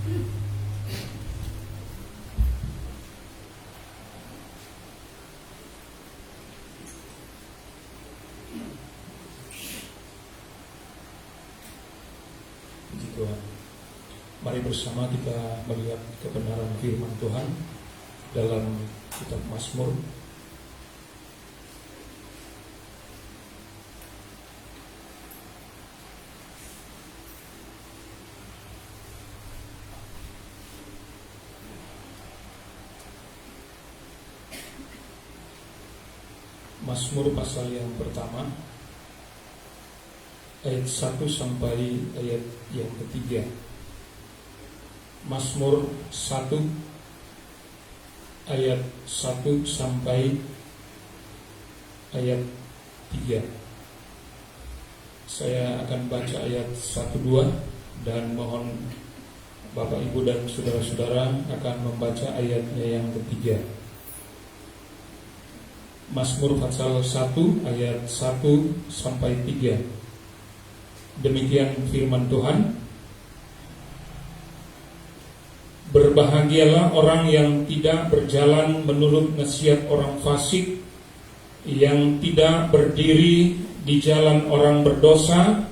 Puji Tuhan. Mari bersama kita melihat kebenaran firman Tuhan dalam kitab Mazmur. Mazmur pasal yang pertama, ayat 1 sampai ayat yang ketiga. Mazmur 1 ayat 1 sampai ayat 3. Saya akan baca ayat 1-2 dan mohon Bapak Ibu dan saudara-saudara akan membaca ayatnya yang ketiga. Mazmur pasal 1 ayat 1 sampai 3. Demikian firman Tuhan. Berbahagialah orang yang tidak berjalan menurut nasihat orang fasik, yang tidak berdiri di jalan orang berdosa,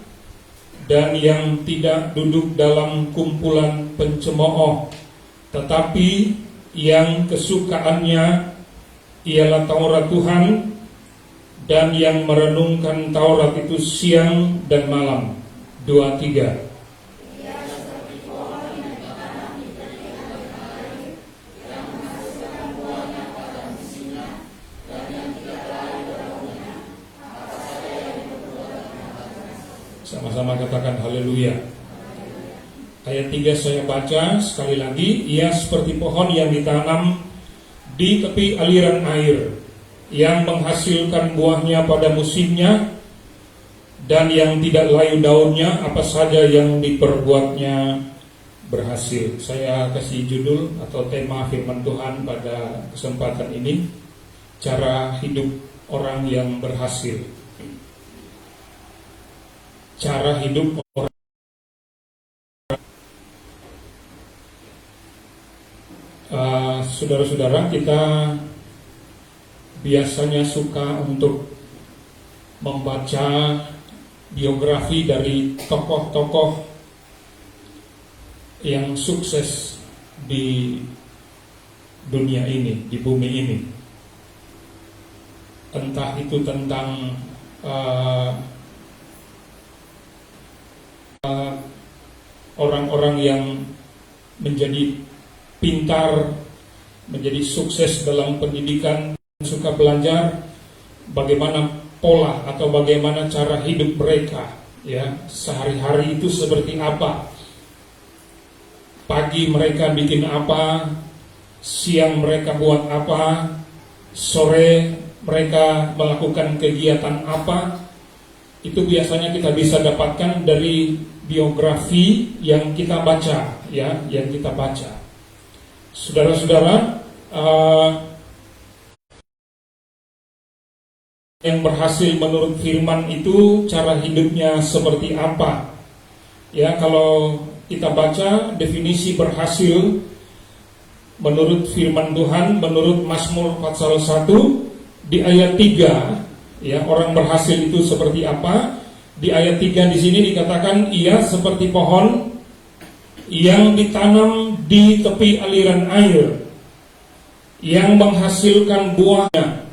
dan yang tidak duduk dalam kumpulan pencemooh, tetapi yang kesukaannya ialah Taurat Tuhan, dan yang merenungkan Taurat itu siang dan malam. 2-3. Sama-sama katakan haleluya. Ayat 3 saya baca sekali lagi. Ia seperti pohon yang ditanam di tepi aliran air, yang menghasilkan buahnya pada musimnya, dan yang tidak layu daunnya, apa saja yang diperbuatnya berhasil. Saya kasih judul atau tema firman Tuhan pada kesempatan ini, cara hidup orang yang berhasil. Cara hidup orang. Saudara-saudara, kita biasanya suka untuk membaca biografi dari tokoh-tokoh yang sukses di dunia ini, di bumi ini. Entah itu tentang orang-orang yang menjadi pintar, menjadi sukses dalam pendidikan, suka belajar bagaimana pola atau bagaimana cara hidup mereka, ya, sehari-hari itu seperti apa. Pagi mereka bikin apa, siang mereka buat apa, sore mereka melakukan kegiatan apa. Itu biasanya kita bisa dapatkan dari biografi yang kita baca, ya, yang kita baca. Saudara-saudara, yang berhasil menurut firman itu cara hidupnya seperti apa? Ya, kalau kita baca definisi berhasil menurut firman Tuhan, menurut Mazmur pasal 1 di ayat 3, ya, orang berhasil itu seperti apa? Di ayat 3 di sini dikatakan ia seperti pohon yang ditanam di tepi aliran air, yang menghasilkan buahnya,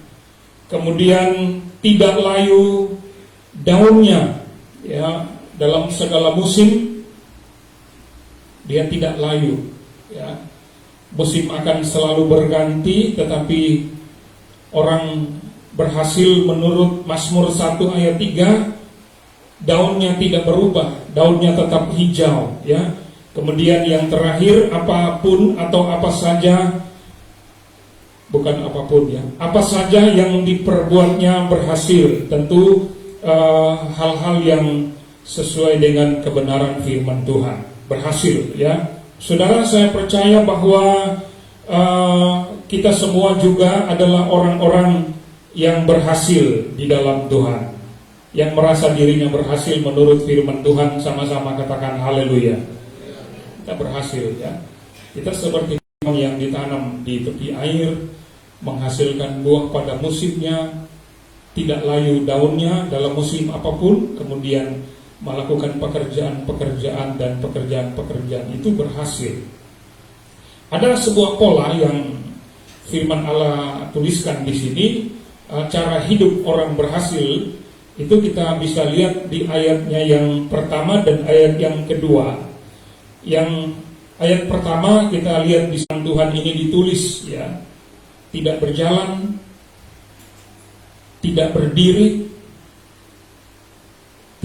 kemudian tidak layu daunnya, ya, dalam segala musim dia tidak layu, ya. Musim akan selalu berganti, tetapi orang berhasil menurut Mazmur 1 ayat 3, daunnya tidak berubah, daunnya tetap hijau, ya. Kemudian yang terakhir, apapun atau apa saja, bukan apapun, ya, apa saja yang diperbuatnya berhasil. Tentu hal-hal yang sesuai dengan kebenaran firman Tuhan berhasil, ya. Saudara, saya percaya bahwa kita semua juga adalah orang-orang yang berhasil di dalam Tuhan, yang merasa dirinya berhasil menurut firman Tuhan. Sama-sama katakan haleluya. kita berhasil ya. Kita seperti pohon yang ditanam di tepi air, menghasilkan buah pada musimnya, tidak layu daunnya dalam musim apapun, kemudian melakukan pekerjaan-pekerjaan dan pekerjaan-pekerjaan itu berhasil. Ada sebuah pola yang firman Allah tuliskan di sini, cara hidup orang berhasil itu kita bisa lihat di ayatnya yang pertama dan ayat yang kedua. Yang ayat pertama kita lihat di Tuhan ini ditulis ya, tidak berjalan, tidak berdiri,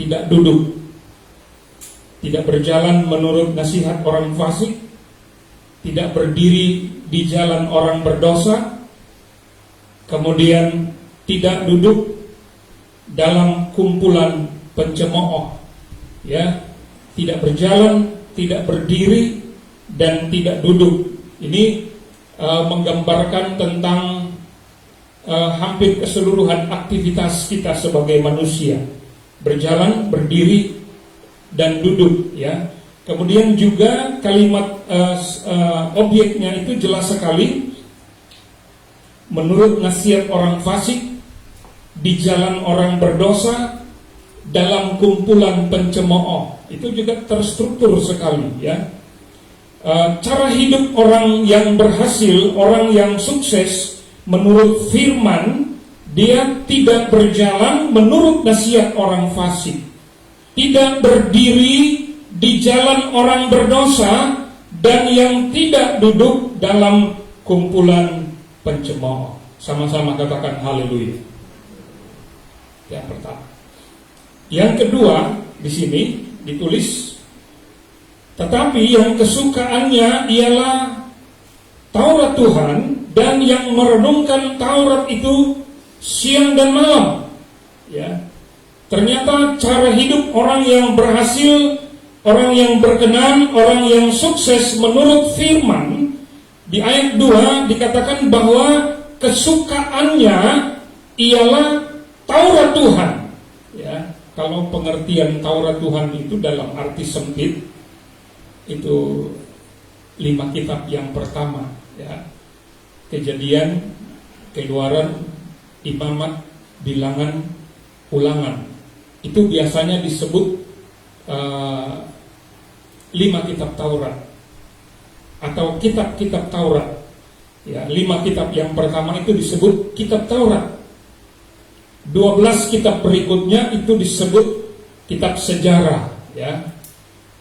tidak duduk, tidak berjalan menurut nasihat orang fasik, tidak berdiri di jalan orang berdosa, kemudian tidak duduk dalam kumpulan pencemooh, ya, tidak berjalan, tidak berdiri, dan tidak duduk. Ini menggambarkan tentang hampir keseluruhan aktivitas kita sebagai manusia, berjalan, berdiri, dan duduk, ya. Kemudian juga kalimat objeknya itu jelas sekali, menurut nasihat orang fasik, di jalan orang berdosa, dalam kumpulan pencemooh. Itu juga terstruktur sekali ya. Cara hidup orang yang berhasil, orang yang sukses menurut firman, dia tidak berjalan menurut nasihat orang fasik, tidak berdiri di jalan orang berdosa, dan yang tidak duduk dalam kumpulan pencemooh. Sama-sama katakan haleluya. Yang pertama. Yang kedua, di sini ditulis, tetapi yang kesukaannya ialah Taurat Tuhan, dan yang merenungkan Taurat itu siang dan malam. Ya. Ternyata cara hidup orang yang berhasil, orang yang berkenan, orang yang sukses menurut firman, di ayat 2 dikatakan bahwa kesukaannya ialah Taurat Tuhan. Ya, kalau pengertian Taurat Tuhan itu dalam arti sempit, itu 5 kitab yang pertama, ya. Kejadian, Keluaran, Imamat, Bilangan, Ulangan. Itu biasanya disebut 5 kitab Taurat atau kitab-kitab Taurat. Ya, 5 kitab yang pertama itu disebut kitab Taurat. 12 kitab berikutnya itu disebut kitab sejarah, ya.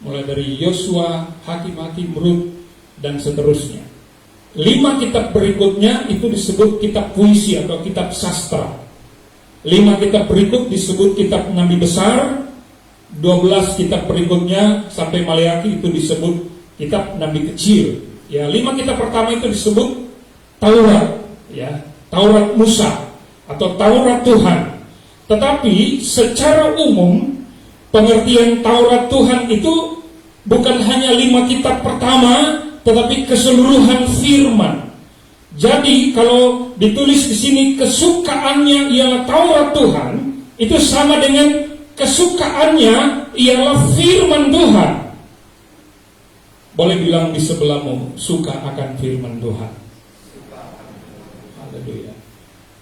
Mulai dari Yosua, Hakim-Hakim, Rut, dan seterusnya. 5 kitab berikutnya itu disebut kitab puisi atau kitab sastra. 5 kitab berikut disebut kitab Nabi besar. 12 kitab berikutnya sampai Maleakhi itu disebut kitab Nabi kecil. Ya, 5 kitab pertama itu disebut Taurat, ya, Taurat Musa atau Taurat Tuhan. Tetapi secara umum pengertian Taurat Tuhan itu bukan hanya 5 kitab pertama, tetapi keseluruhan firman. Jadi kalau ditulis di sini kesukaannya ialah Taurat Tuhan, itu sama dengan kesukaannya ialah firman Tuhan. Boleh bilang di sebelahmu, suka akan firman Tuhan. Haleluya.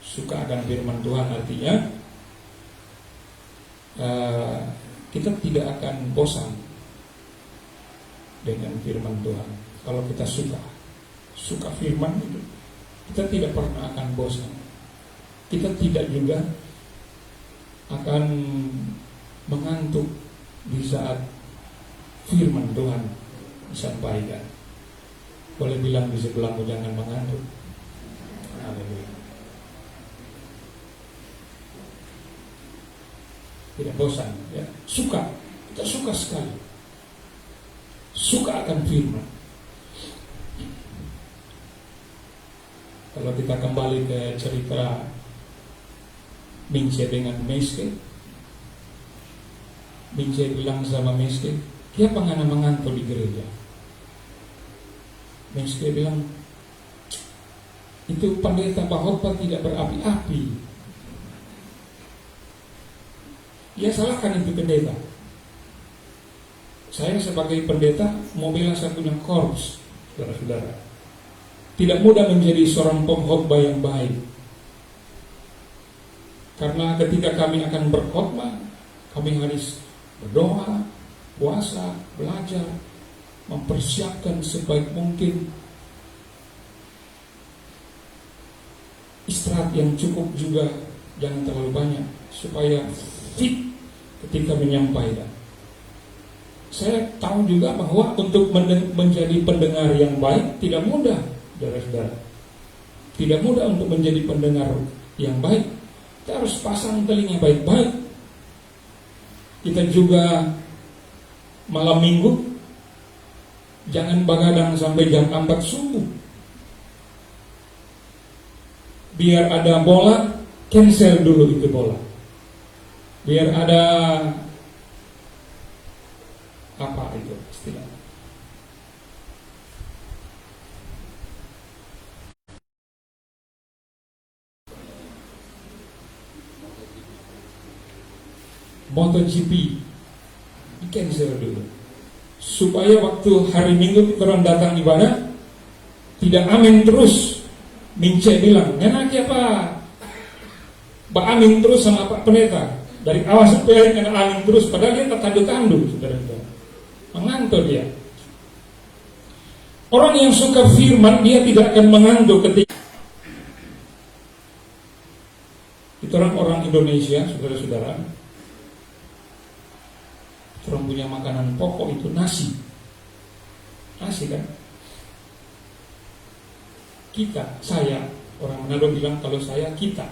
Suka akan firman Tuhan artinya kita tidak akan bosan dengan firman Tuhan. Kalau kita suka firman itu, kita tidak pernah akan bosan. Kita tidak juga akan mengantuk di saat firman Tuhan disampaikan. Boleh bilang di sebelahmu, jangan mengantuk. Haleluya. Tidak bosan, ya. Kita suka sekali. Suka akan firman. Kalau kita kembali ke cerita Mince dengan Meske, Mince bilang sama Meske, "Kenapa ngana mengantuk di gereja?" Meske bilang, "Itu pendeta Bahwa tidak berapi-api." Ya, salahkan itu pendeta. Saya sebagai pendeta mau bela saya punya korps, saudara-saudara. Tidak mudah menjadi seorang pengkhotbah yang baik. Karena ketika kami akan berkhotbah, kami harus berdoa, puasa, belajar, mempersiapkan sebaik mungkin, istirahat yang cukup juga, jangan terlalu banyak, supaya fit ketika menyampaikan. Saya tahu juga bahwa untuk menjadi pendengar yang baik tidak mudah, saudara-saudara. Tidak mudah untuk menjadi pendengar yang baik. Kita harus pasang telinga baik-baik. Kita juga malam minggu jangan begadang sampai jam 4 subuh. Biar ada bola, cancel dulu itu bola. Biar ada apa itu istilahnya, MotoGP di cancel dulu, supaya waktu hari Minggu orang datang ibadah tidak amin terus. Mince bilang, ngenaki apa? Amin terus sama Pak Pendeta. Dari awal sampai akhir kena amin terus, padahal dia tertandu-tandu, saudara-saudara. Mengantuk dia. Orang yang suka firman, dia tidak akan mengantuk ketika itu. Orang Indonesia, saudara-saudara, orang punya makanan pokok itu nasi. Nasi kan? Kita, saya, orang Manado bilang kalau saya kita.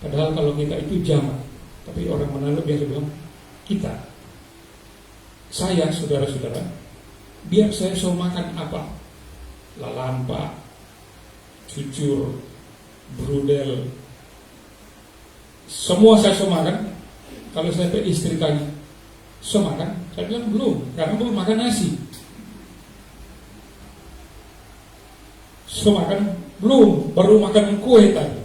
Padahal kalau kita itu jamak. Tapi orang Manado biasa bilang kita. Saya, saudara-saudara, biar saya so makan apa? Lalampa, cucur, brudel, semua saya so makan. Kalau saya pe istri tanya, so makan? Saya bilang belum, karena belum makan nasi. So makan belum, baru makan kue tadi.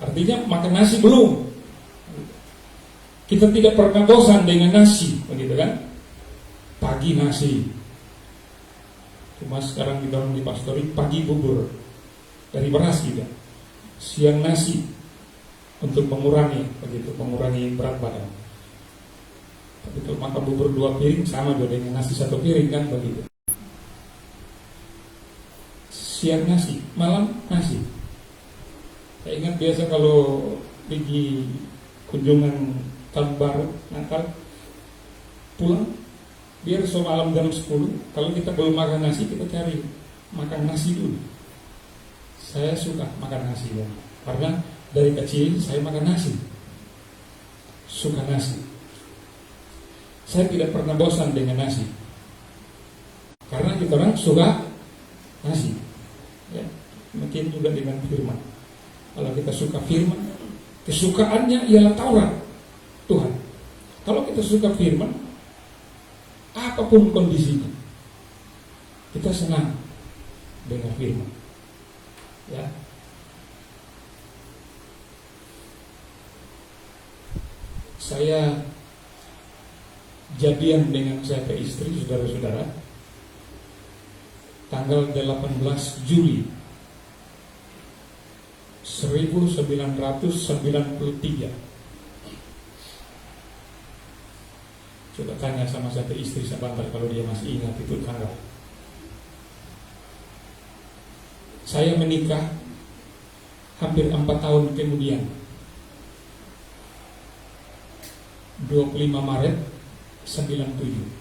Artinya makan nasi belum. Kita tidak pernah bosan dengan nasi, begitu kan? Pagi nasi. Cuma sekarang kita di pastori pagi bubur dari beras juga. Siang nasi untuk mengurangi, begitu, mengurangi berat badan. Tapi kalau makan bubur 2 piring sama juga dengan nasi 1 piring kan, begitu. Siang nasi, malam nasi. Saya ingat biasa kalau pergi kunjungan tahun baru Natal, pulang biar malam jam 10. Kalau kita belum makan nasi, kita cari makan nasi dulu. Saya suka makan nasi ya, karena dari kecil saya makan nasi, suka nasi. Saya tidak pernah bosan dengan nasi, karena kita orang suka nasi. Ya, mungkin juga dengan firman. Kalau kita suka firman, kesukaannya ialah Taurat Tuhan. Kalau kita suka firman, apapun kondisinya, kita senang dengan firman. Ya. Saya jadian dengan saya istri, saudara-saudara, tanggal 18 Juli 1993. Coba tanya sama saya istri sebentar kalau dia masih ingat itu tanggal. Saya menikah hampir 4 tahun kemudian, 25 Maret 97.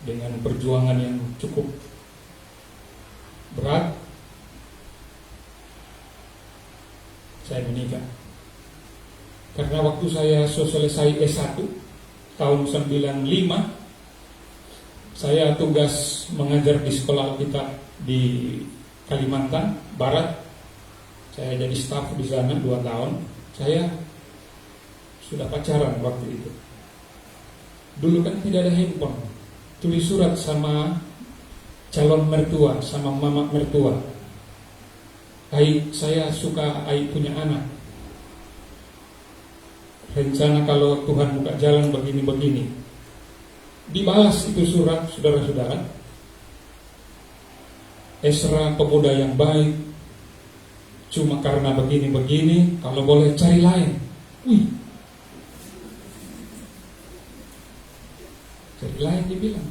Dengan perjuangan yang cukup berat, saya menikah. Karena waktu saya selesai S1 tahun 95, saya tugas mengajar di sekolah kita di Kalimantan Barat. Saya jadi staf di sana 2 tahun. Saya sudah pacaran waktu itu. Dulu kan tidak ada handphone. Tulis surat sama calon mertua, sama mama mertua. Saya suka punya anak. rencana kalau Tuhan buka jalan begini-begini. Dibalas itu surat, saudara-saudara. Esra pemuda yang baik, cuma karena begini-begini, kalau boleh cari lain. Wih, cari lain dibilang.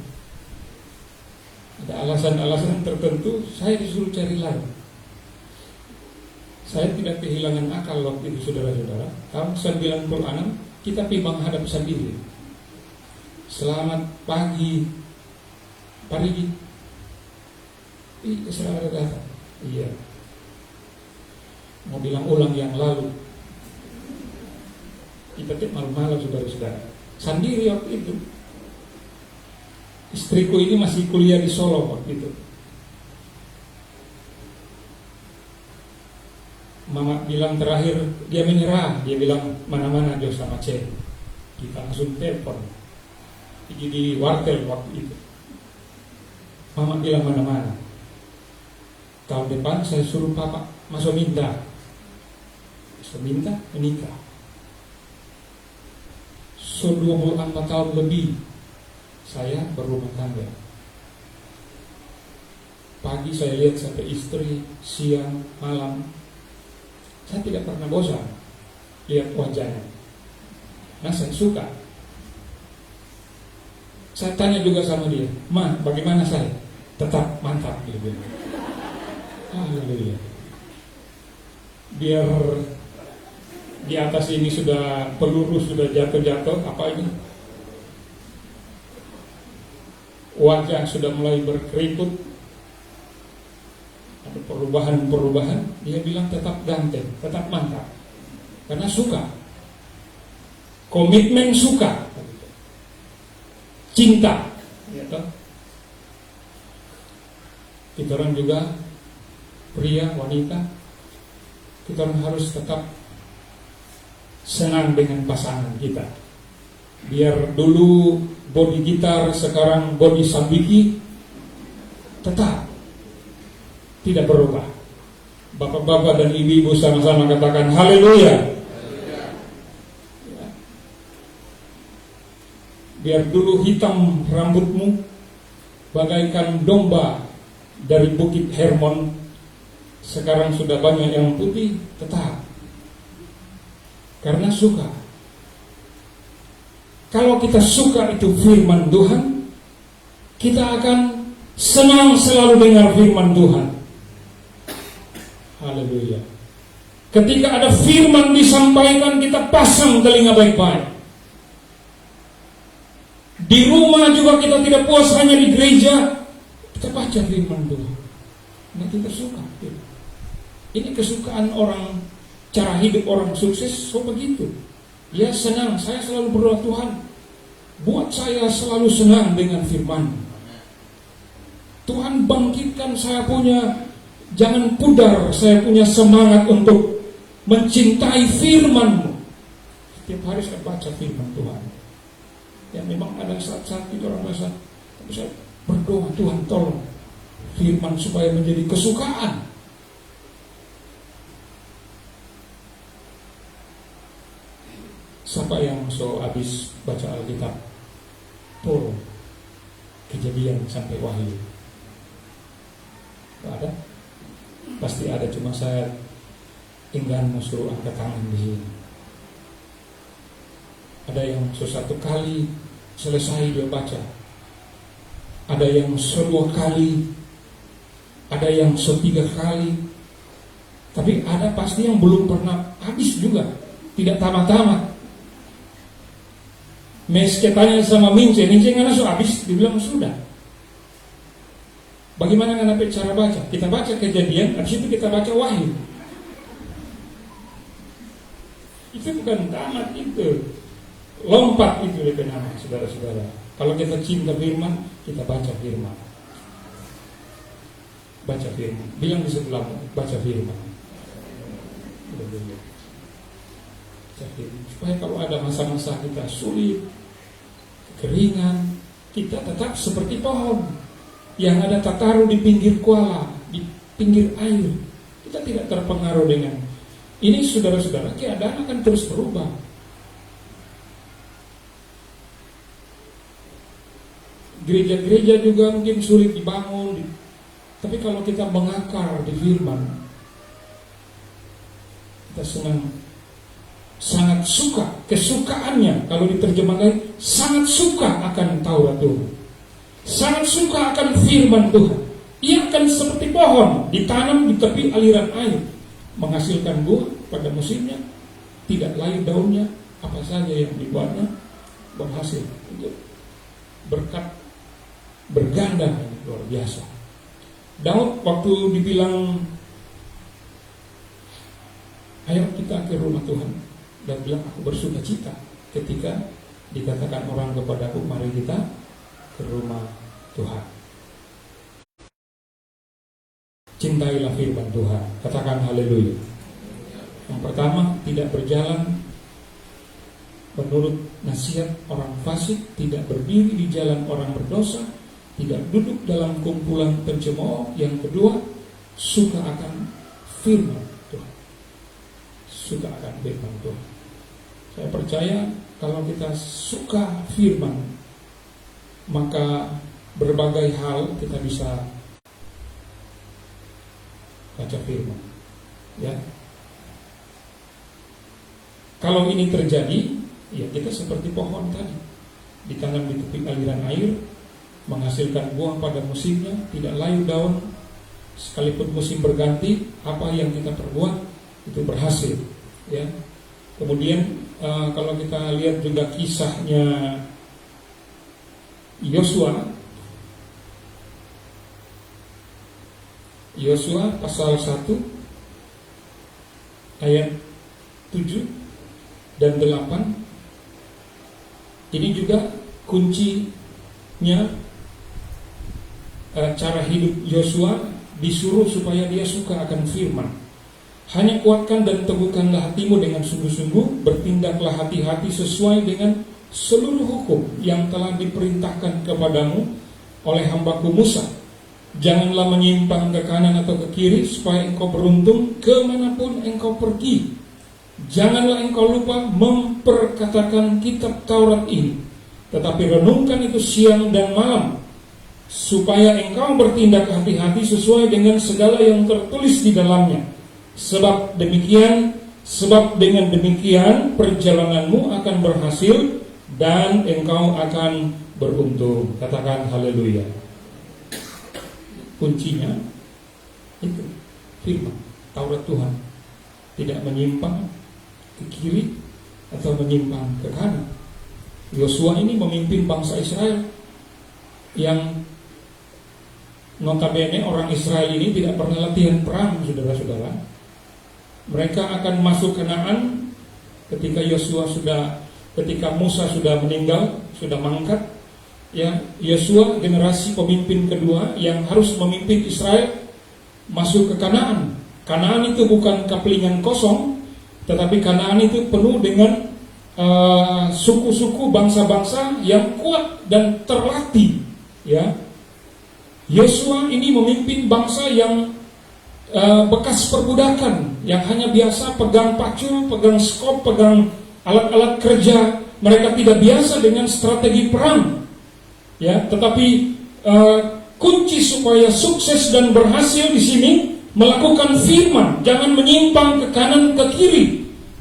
Ada alasan-alasan tertentu, saya disuruh cari lain. Saya tidak kehilangan akal waktu itu, saudara-saudara. Tahun 96 kita pergi menghadap sendiri. Selamat pagi, Parigi. Selamat datang. Iya. Mau bilang ulang yang lalu. Kita malu-malu, saudara-saudara. Sendiri waktu itu. Istriku ini masih kuliah di Solo waktu itu. Mama bilang terakhir, dia menyerah. Dia bilang, mana-mana dia sama cewek. Kita langsung telepon. Di wartel waktu itu. Mama bilang mana-mana. Tahun depan saya suruh papa masuk minta. Masuk minta, menikah. So 24 tahun lebih saya berumah tangga. Pagi saya lihat sampai istri, siang, malam. Saya tidak pernah bosan lihat wajahnya. Nah, saya suka. Saya tanya juga sama dia, Ma, bagaimana saya? Tetap mantap, dia bilang. Haleluya. Biar di atas ini sudah peluru, sudah jatuh-jatuh, apa ini? Wajah sudah mulai berkeriput, ada perubahan-perubahan. Dia bilang tetap ganteng, tetap mantap, karena suka, komitmen, suka, cinta. Kita orang juga pria, wanita, kita orang harus tetap senang dengan pasangan kita. Biar dulu body gitar, sekarang body sabiki, tetap tidak berubah. Bapak-bapak dan ibu-ibu sama-sama katakan haleluya. Biar dulu hitam rambutmu bagaikan domba dari Bukit Hermon, sekarang sudah banyak yang putih, tetap karena suka. Kalau kita suka itu firman Tuhan, kita akan senang selalu dengar firman Tuhan. Haleluya. Ketika ada firman disampaikan, kita pasang telinga baik-baik. Di rumah juga kita tidak puas hanya di gereja, kita baca firman Tuhan. Nah, kita suka. Ini kesukaan orang, cara hidup orang sukses, so begitu. Ya senang, saya selalu berdoa, Tuhan, buat saya selalu senang dengan firman. Tuhan bangkitkan saya punya, jangan pudar, saya punya semangat untuk mencintai firman-Mu. Setiap hari saya baca firman Tuhan. Ya memang ada saat-saat itu orang merasa, tapi saya berdoa, Tuhan tolong firman supaya menjadi kesukaan. Siapa yang so habis baca Alkitab? Tolong Kejadian sampai Wahyu. Tidak ada? Pasti ada, cuma saya enggan suruh angkat tangan di sini. Ada yang satu kali selesai dia baca, ada yang 2 kali, ada yang 3 kali, tapi ada pasti yang belum pernah habis juga, tidak tamat-tamat. Meski tanya sama Mince karena sudah habis, dibilang sudah. Bagaimana kenapa cara baca? Kita baca Kejadian, habis itu kita baca Wahyu. Itu bukan tamat, itu lompat, itu lebih nama, saudara-saudara. Kalau kita cinta firman, kita baca firman. Baca firman. Bilang di sebelahmu, baca firman. Supaya kalau ada masa-masa kita sulit, kekeringan, kita tetap seperti pohon yang ada taruh di pinggir kuala, di pinggir air. Kita tidak terpengaruh dengan ini, saudara-saudara. Keadaan akan terus berubah. gereja-gereja juga mungkin sulit dibangun. Tapi kalau kita mengakar di firman, kita senang, sangat suka, kesukaannya kalau diterjemahkan, sangat suka akan Taurat Tuhan, sangat suka akan firman Tuhan. Ia akan seperti pohon ditanam di tepi aliran air, menghasilkan buah pada musimnya, tidak layu daunnya, apa saja yang dibuatnya berhasil. Itu berkat berganda, luar biasa. Daud waktu dibilang ayo kita ke rumah Tuhan, dan bilang aku bersuka cita ketika dikatakan orang kepadaku, mari kita ke rumah Tuhan. Cintailah firman Tuhan, katakan haleluya. Yang pertama, tidak berjalan menurut nasihat orang fasik, tidak berdiri di jalan orang berdosa, tidak duduk dalam kumpulan pencemooh. Yang kedua, suka akan firman Tuhan. Suka akan firman Tuhan. Saya percaya kalau kita suka firman, maka berbagai hal kita bisa baca firman. Ya. Kalau ini terjadi, ya kita seperti pohon tadi, ditanam di tepi aliran air, menghasilkan buah pada musimnya, tidak layu daun, sekalipun musim berganti, apa yang kita perbuat itu berhasil. Ya. Kemudian kalau kita lihat juga kisahnya Yosua pasal 1 ayat 7 dan 8, ini juga kuncinya cara hidup Yosua, disuruh supaya dia suka akan firman. Hanya kuatkan dan teguhkanlah hatimu dengan sungguh-sungguh, bertindaklah hati-hati sesuai dengan seluruh hukum yang telah diperintahkan kepadamu oleh hambaku Musa. Janganlah menyimpang ke kanan atau ke kiri, supaya engkau beruntung kemanapun engkau pergi. Janganlah engkau lupa memperkatakan kitab Taurat ini, tetapi renungkan itu siang dan malam, supaya engkau bertindak hati-hati sesuai dengan segala yang tertulis di dalamnya. Sebab dengan demikian perjalananmu akan berhasil dan engkau akan beruntung. Katakan haleluya. Kuncinya itu firman Taurat Tuhan, tidak menyimpang ke kiri atau menyimpang ke kanan. Yosua ini memimpin bangsa Israel yang notabene orang Israel ini tidak pernah latihan perang, saudara-saudara. Mereka akan masuk Kanaan ketika ketika Musa sudah meninggal, sudah mangkat. Ya, Yosua generasi pemimpin kedua yang harus memimpin Israel masuk ke Kanaan. Kanaan itu bukan kapelingan kosong, tetapi Kanaan itu penuh dengan suku-suku bangsa-bangsa yang kuat dan terlatih. Ya, Yosua ini memimpin bangsa yang bekas perbudakan, yang hanya biasa pegang pacul, pegang skop, pegang alat-alat kerja. Mereka tidak biasa dengan strategi perang. Ya, tetapi kunci supaya sukses dan berhasil di sini melakukan firman, jangan menyimpang ke kanan ke kiri,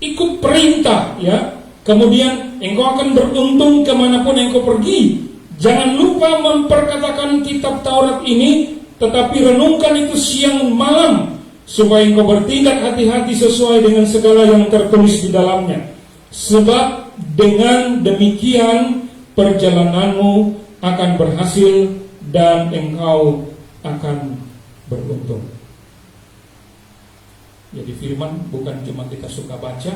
ikut perintah. Ya, kemudian engkau akan beruntung kemanapun engkau pergi. Jangan lupa memperkatakan kitab Taurat ini, tetapi renungkan itu siang malam, supaya engkau bertindak hati-hati sesuai dengan segala yang tertulis di dalamnya. Sebab dengan demikian perjalananmu akan berhasil dan engkau akan beruntung. Jadi firman bukan cuma kita suka baca,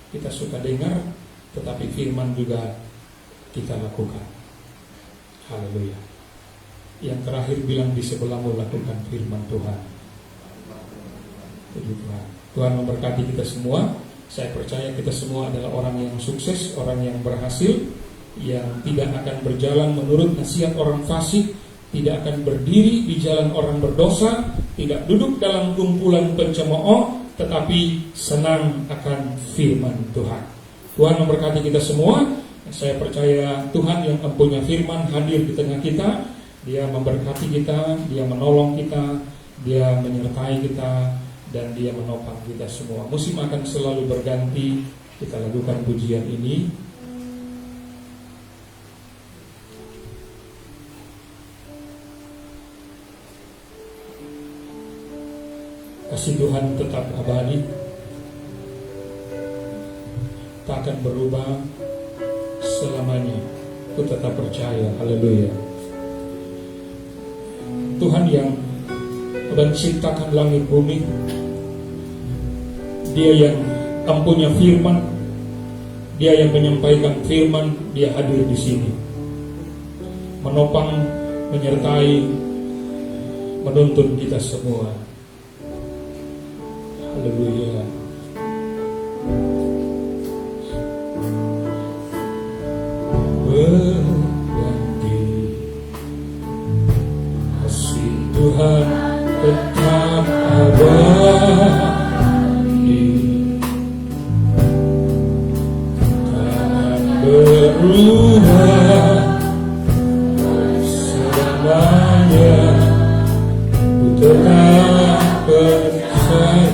kita suka dengar, tetapi firman juga kita lakukan. Haleluya. Yang terakhir bilang di sebelahmu, lakukan firman Tuhan. Puji Tuhan. Tuhan memberkati kita semua. Saya percaya kita semua adalah orang yang sukses, orang yang berhasil, yang tidak akan berjalan menurut nasihat orang fasik, tidak akan berdiri di jalan orang berdosa, tidak duduk dalam kumpulan pencemooh, tetapi senang akan firman Tuhan. Tuhan memberkati kita semua. Saya percaya Tuhan yang punya firman hadir di tengah kita. Dia memberkati kita, Dia menolong kita, Dia menyertai kita, dan Dia menopang kita semua. Musim akan selalu berganti. Kita lakukan pujian ini. Kasih Tuhan tetap abadi, tak akan berubah selamanya. Aku tetap percaya. Haleluya. Tuhan yang menciptakan langit bumi, Dia yang punya firman, Dia yang menyampaikan firman, Dia hadir di sini, menopang, menyertai, menuntun kita semua. Haleluya. Tuhan tetap abadi, takkan berubah selamanya. Ku tetap percaya,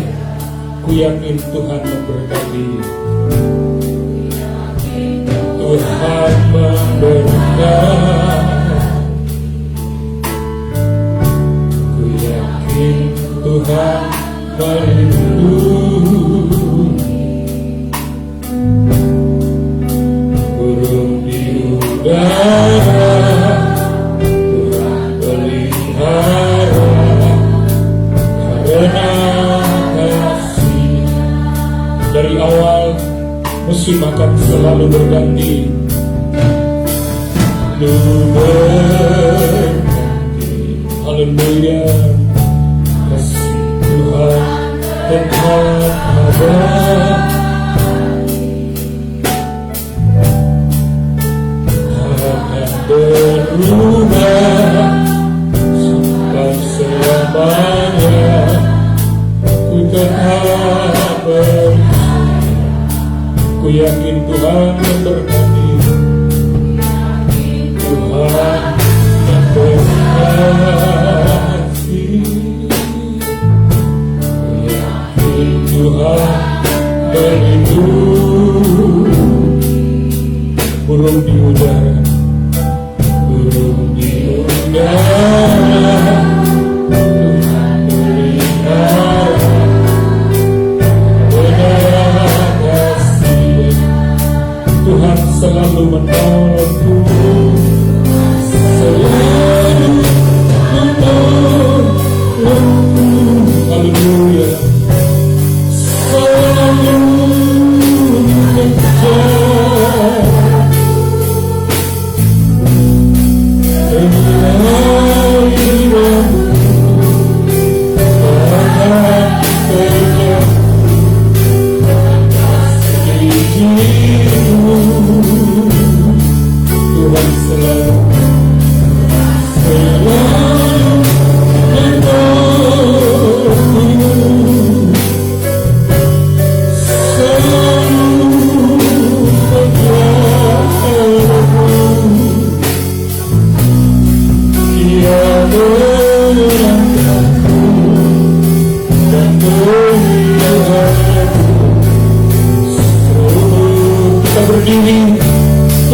ku yakin Tuhan memberkati, Tuhan memberkati. Tuhan melindungi, burung di udara Tuhan pelihara, karena kasih. Dari awal musim akan selalu berganti, berganti. Haleluya. Tuhan tetap abadi, takkan berubah sampai selamanya. Ku tetap percaya, ku yakin Tuhan memberkati, Tuhan memberkati. Tuhan melindungi, burung di udara, burung di udara Tuhan pelihara, benar kasih. Tuhan selalu menolongku, selalu menolongku. Haleluya.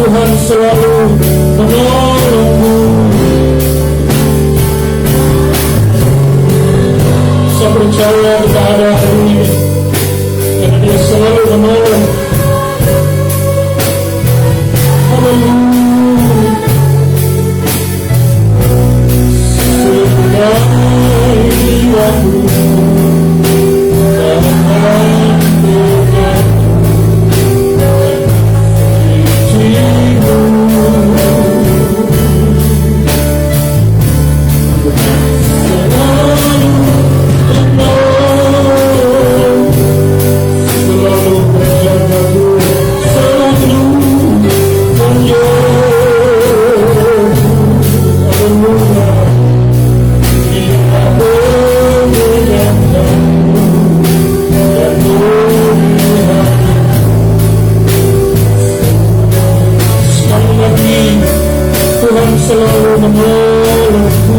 Tuhan selalu menolongmu. Saya percaya kepada hari ini, karena Dia selalu menolong. Haleluya. Sebagai waktu Tuhan yang selalu menolongku,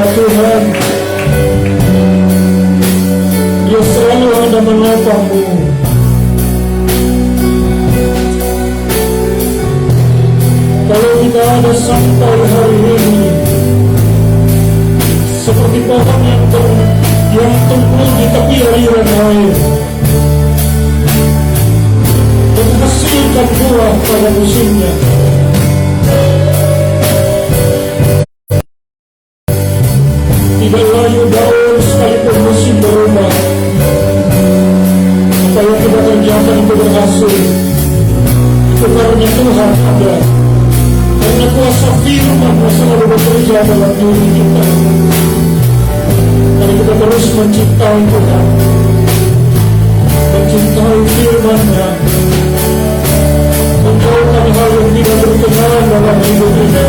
Tuhan, Dia selalu ada menopangmu. Kalau kita ada sampai hari ini seperti pohon yang tumbuh di tepi aliran air, menghasilkan buah pada musimnya. Tidak layu daun sekalipun musim berubah. Apa yang kita kerjakan itu berhasil. Itu karena Tuhan ada. Karena kuasa firman selalu bekerja dalam diri kita. Mari kita terus mencintai Tuhan, mencintai firman-Nya, menjauhkan hal yang tidak berkenan dalam hidup ini.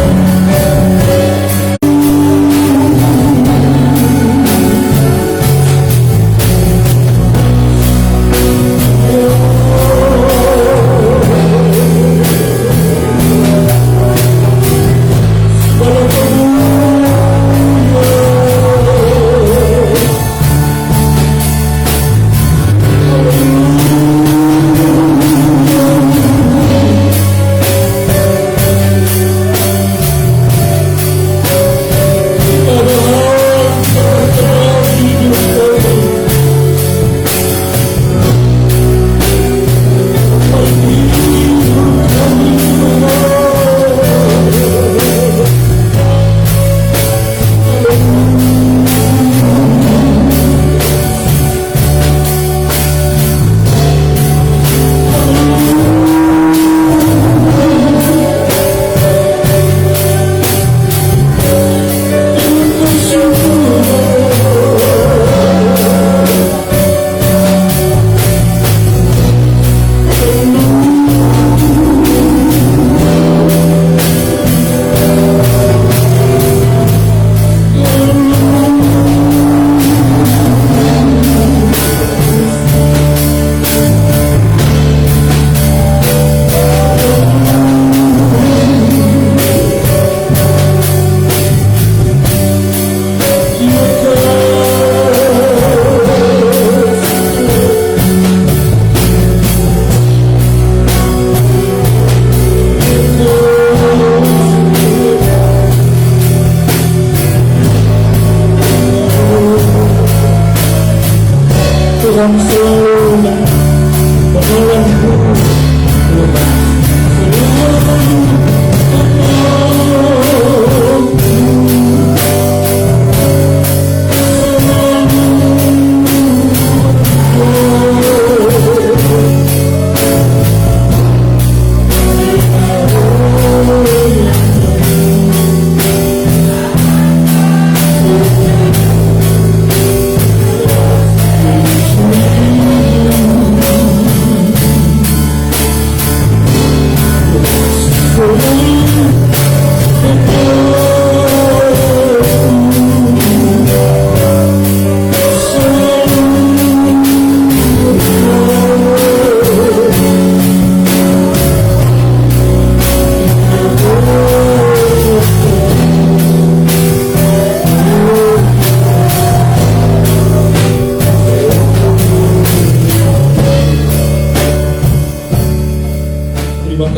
Terima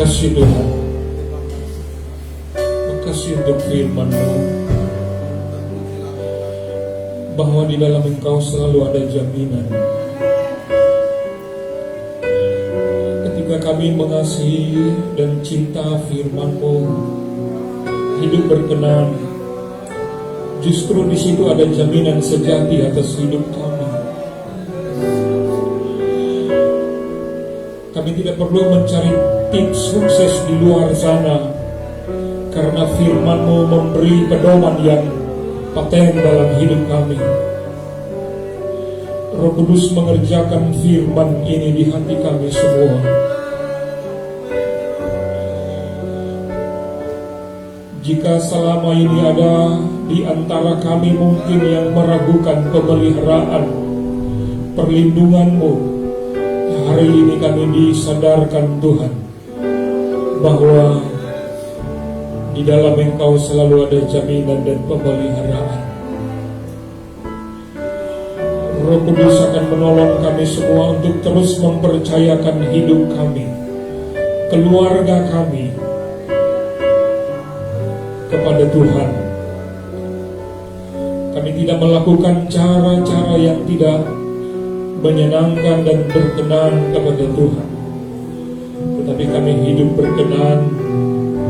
kasih Tuhan. Terima kasih untuk firman-Mu, bahwa di dalam Engkau selalu ada jaminan. Ketika kami mengasihi dan cinta firman-Mu, hidup berkenan, justru di situ ada jaminan sejati atas hidup kami. Kami tidak perlu mencari tips sukses di luar sana, karena firman-Mu memberi pedoman yang paten dalam hidup kami. Roh Kudus mengerjakan firman ini di hati kami semua. Jika selama ini ada di antara kami mungkin yang meragukan pemeliharaan, perlindungan-Mu, hari ini kami disadarkan Tuhan, bahwa di dalam Engkau selalu ada jaminan dan pemeliharaan. Roh Kudus akan menolong kami semua untuk terus mempercayakan hidup kami, keluarga kami, kepada Tuhan. Kami tidak melakukan cara-cara yang tidak menyenangkan dan berkenan kepada Tuhan, tetapi kami hidup berkenan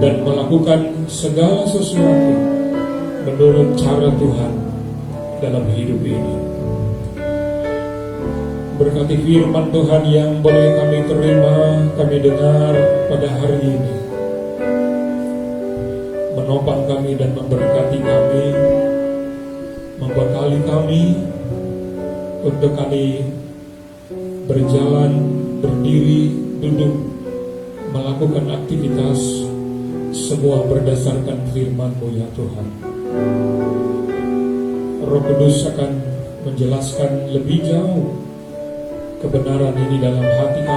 dan melakukan segala sesuatu menurut cara Tuhan dalam hidup ini. Berkati firman Tuhan yang boleh kami terima, kami dengar pada hari ini, menopang kami dan memberkati kami, membekali kami untuk kami berjalan, berdiri, duduk, melakukan aktivitas, semua berdasarkan firman-Mu ya Tuhan. Roh Kudus akan menjelaskan lebih jauh kebenaran ini dalam hati kami.